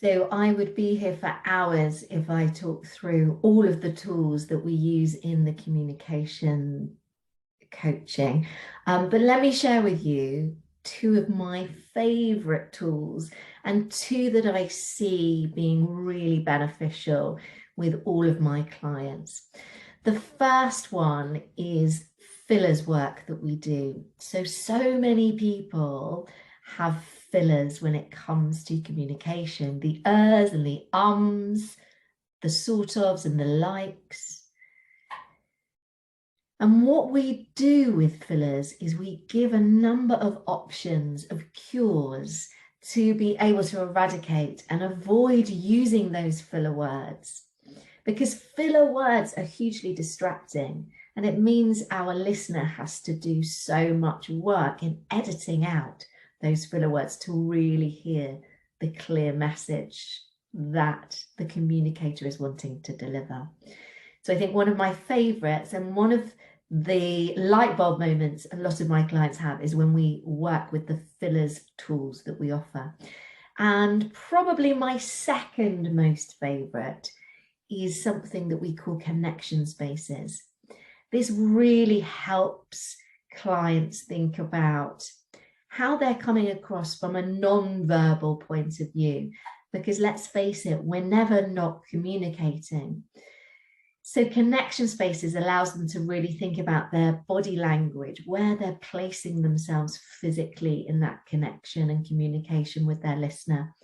So I would be here for hours if I talk through all of the tools that we use in the communication coaching. But let me share with you two of my favorite tools and two that I see being really beneficial with all of my clients. The first one is fillers work that we do. So many people have fillers when it comes to communication, the ers and the ums, the sort ofs and the likes. And what we do with fillers is we give a number of options of cures to be able to eradicate and avoid using those filler words, because filler words are hugely distracting, and it means our listener has to do so much work in editing out those filler words to really hear the clear message that the communicator is wanting to deliver. So I think one of my favorites and one of the light bulb moments a lot of my clients have is when we work with the fillers tools that we offer. And probably my second most favorite is something that we call connection spaces. This really helps clients think about how they're coming across from a non-verbal point of view, because let's face it, we're never not communicating. So connection spaces allows them to really think about their body language, where they're placing themselves physically in that connection and communication with their listener.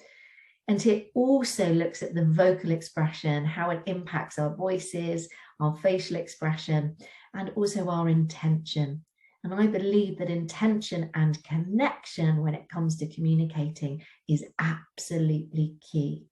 And it also looks at the vocal expression, how it impacts our voices, our facial expression, and also our intention. And I believe that intention and connection when it comes to communicating is absolutely key.